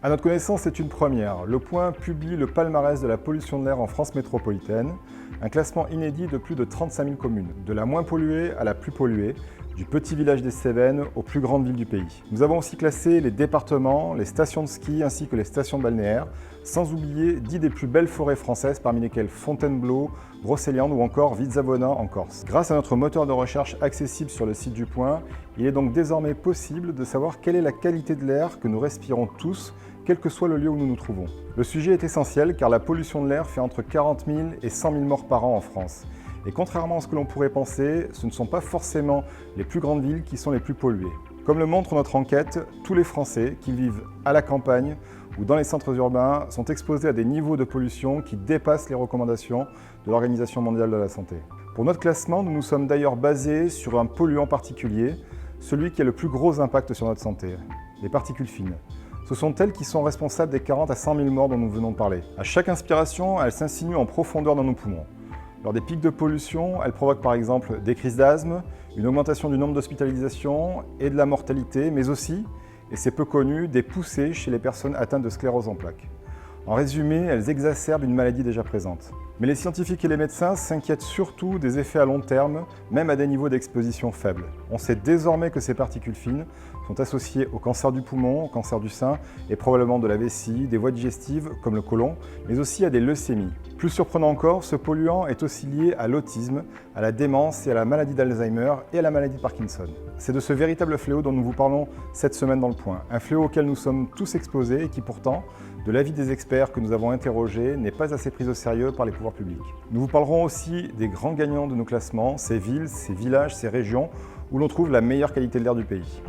À notre connaissance, c'est une première. Le Point publie le palmarès de la pollution de l'air en France métropolitaine, un classement inédit de plus de 35 000 communes, de la moins polluée à la plus polluée, du petit village des Cévennes aux plus grandes villes du pays. Nous avons aussi classé les départements, les stations de ski ainsi que les stations balnéaires, sans oublier 10 des plus belles forêts françaises, parmi lesquelles Fontainebleau, Brocéliande ou encore Vizavona en Corse. Grâce à notre moteur de recherche accessible sur le site du Point, il est donc désormais possible de savoir quelle est la qualité de l'air que nous respirons tous, quel que soit le lieu où nous nous trouvons. Le sujet est essentiel car la pollution de l'air fait entre 40 000 et 100 000 morts par an en France. Et contrairement à ce que l'on pourrait penser, ce ne sont pas forcément les plus grandes villes qui sont les plus polluées. Comme le montre notre enquête, tous les Français, qu'ils vivent à la campagne ou dans les centres urbains, sont exposés à des niveaux de pollution qui dépassent les recommandations de l'Organisation mondiale de la santé. Pour notre classement, nous nous sommes d'ailleurs basés sur un polluant particulier, celui qui a le plus gros impact sur notre santé, les particules fines. Ce sont elles qui sont responsables des 40 à 100 000 morts dont nous venons de parler. À chaque inspiration, elles s'insinuent en profondeur dans nos poumons. Lors des pics de pollution, elles provoquent par exemple des crises d'asthme, une augmentation du nombre d'hospitalisations et de la mortalité, mais aussi, et c'est peu connu, des poussées chez les personnes atteintes de sclérose en plaques. En résumé, elles exacerbent une maladie déjà présente. Mais les scientifiques et les médecins s'inquiètent surtout des effets à long terme, même à des niveaux d'exposition faibles. On sait désormais que ces particules fines sont associées au cancer du poumon, au cancer du sein et probablement de la vessie, des voies digestives comme le côlon, mais aussi à des leucémies. Plus surprenant encore, ce polluant est aussi lié à l'autisme, à la démence et à la maladie d'Alzheimer et à la maladie de Parkinson. C'est de ce véritable fléau dont nous vous parlons cette semaine dans le Point. Un fléau auquel nous sommes tous exposés et qui pourtant, de l'avis des experts que nous avons interrogés, n'est pas assez pris au sérieux par les pouvoirs publics. Nous vous parlerons aussi des grands gagnants de nos classements, ces villes, ces villages, ces régions où l'on trouve la meilleure qualité de l'air du pays.